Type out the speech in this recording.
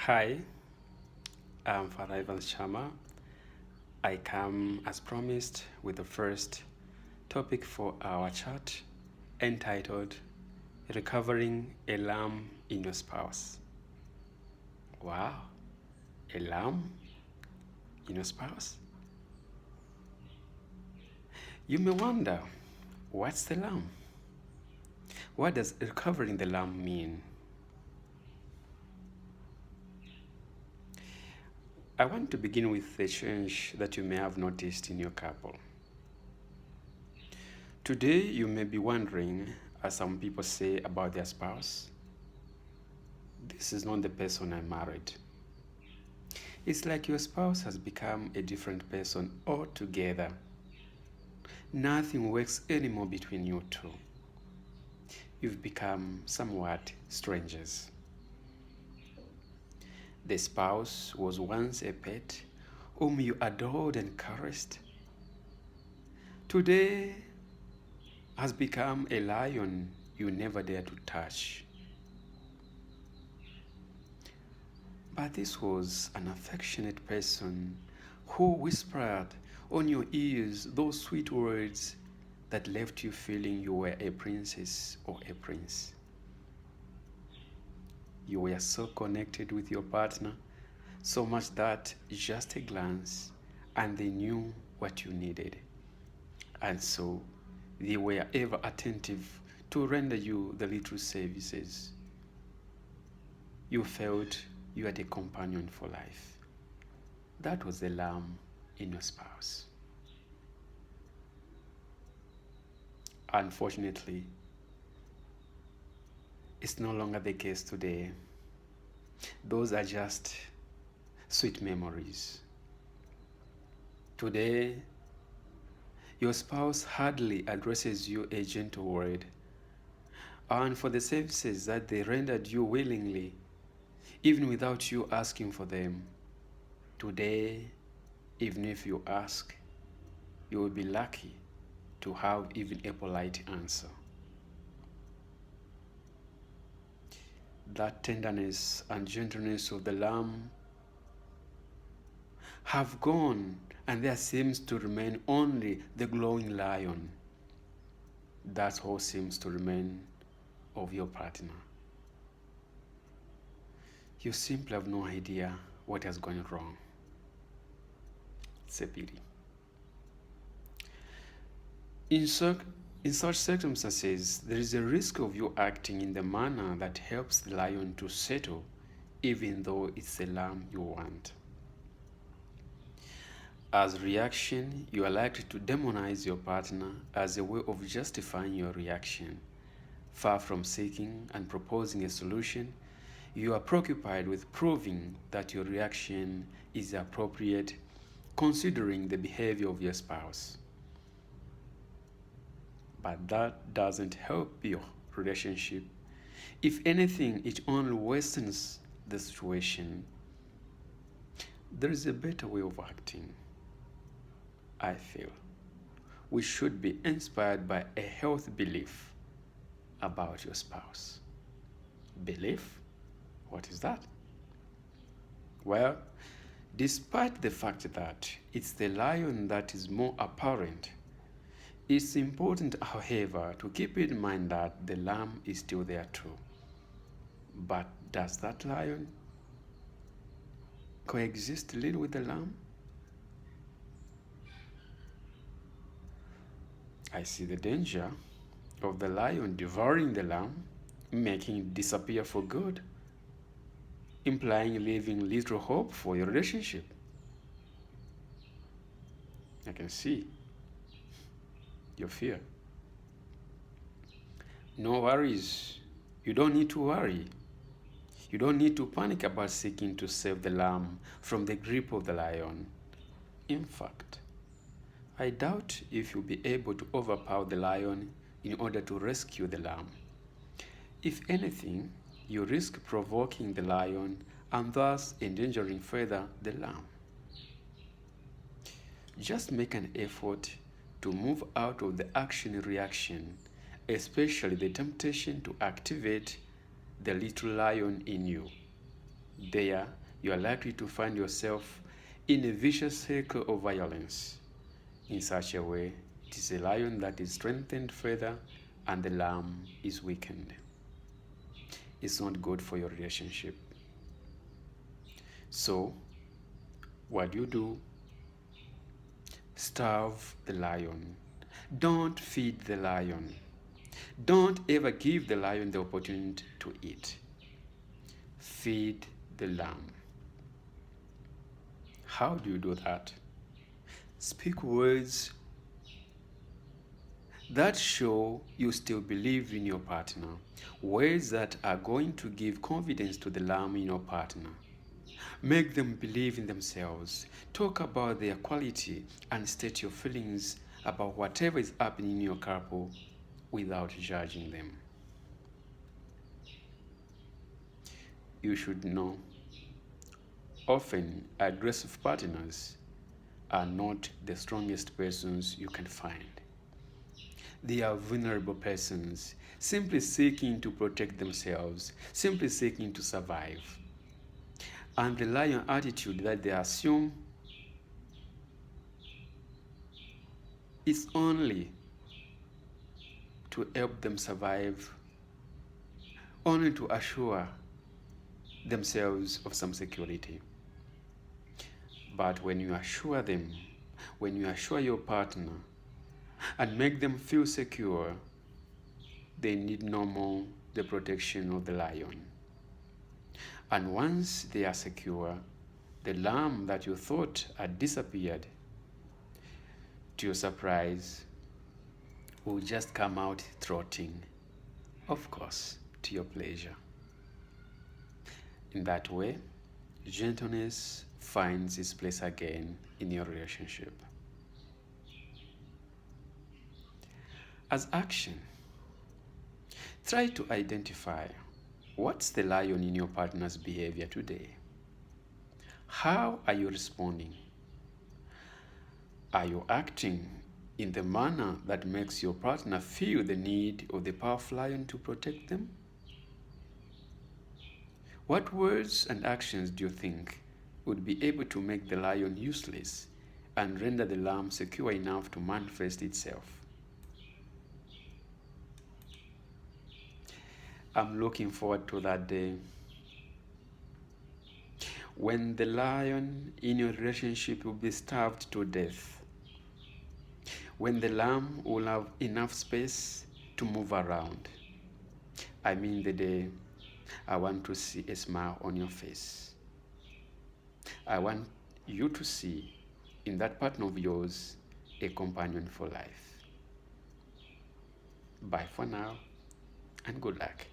Hi, I'm Father Ivan Sharma. I come as promised with the first topic for our chat entitled Recovering a Lamb in Your Spouse. Wow, a lamb in your spouse? You may wonder, what's the lamb? What does recovering the lamb mean? I want to begin with the change that you may have noticed in your couple. Today, you may be wondering, as some people say about their spouse, this is not the person I married. It's like your spouse has become a different person altogether. Nothing works anymore between you two. You've become somewhat strangers. The spouse was once a pet whom you adored and caressed. Today has become a lion you never dare to touch. But this was an affectionate person who whispered on your ears those sweet words that left you feeling you were a princess or a prince. You were so connected with your partner, so much that just a glance and they knew what you needed. And so they were ever attentive to render you the little services. You felt you had a companion for life. That was the lamb in your spouse. Unfortunately, it's no longer the case today. Those are just sweet memories. Today, your spouse hardly addresses you a gentle word, and for the services that they rendered you willingly, even without you asking for them, today, even if you ask, you will be lucky to have even a polite answer. That tenderness and gentleness of the lamb have gone, and there seems to remain only the glowing lion. That's all seems to remain of your partner. You simply have no idea what has gone wrong. It's a pity. In such circumstances, there is a risk of you acting in the manner that helps the lion to settle, even though it's the lamb you want. As reaction, you are likely to demonize your partner as a way of justifying your reaction. Far from seeking and proposing a solution, you are preoccupied with proving that your reaction is appropriate considering the behavior of your spouse. But that doesn't help your relationship. If anything, it only worsens the situation. There is a better way of acting, I feel. We should be inspired by a healthy belief about your spouse. Belief? What is that? Well, despite the fact that it's the lion that is more apparent, it's important, however, to keep in mind that the lamb is still there too. But does that lion coexist a little with the lamb? I see the danger of the lion devouring the lamb, making it disappear for good, implying leaving little hope for your relationship. I can see your fear. No worries. You don't need to worry. You don't need to panic about seeking to save the lamb from the grip of the lion. In fact, I doubt if you'll be able to overpower the lion in order to rescue the lamb. If anything, you risk provoking the lion and thus endangering further the lamb. Just make an effort to move out of the action-reaction, especially the temptation to activate the little lion in you. There, you are likely to find yourself in a vicious circle of violence. In such a way, it is a lion that is strengthened further and the lamb is weakened. It's not good for your relationship. So, what do? Starve the lion. Don't feed the lion. Don't ever give the lion the opportunity to eat. Feed the lamb. How do you do that? Speak words that show you still believe in your partner. Words that are going to give confidence to the lamb in your partner. Make them believe in themselves. Talk about their quality and state your feelings about whatever is happening in your couple without judging them. You should know, often aggressive partners are not the strongest persons you can find. They are vulnerable persons, simply seeking to protect themselves, simply seeking to survive. And the lion attitude that they assume is only to help them survive, only to assure themselves of some security. But when you assure them, when you assure your partner and make them feel secure, they need no more the protection of the lion. And once they are secure, the lamb that you thought had disappeared, to your surprise, will just come out trotting, of course, to your pleasure. In that way, gentleness finds its place again in your relationship. As action, try to identify what's the lion in your partner's behavior today. How are you responding? Are you acting in the manner that makes your partner feel the need of the powerful lion to protect them? What words and actions do you think would be able to make the lion useless and render the lamb secure enough to manifest itself? I'm looking forward to that day when the lion in your relationship will be starved to death, when the lamb will have enough space to move around. I mean the day I want to see a smile on your face. I want you to see in that partner of yours a companion for life. Bye for now and good luck.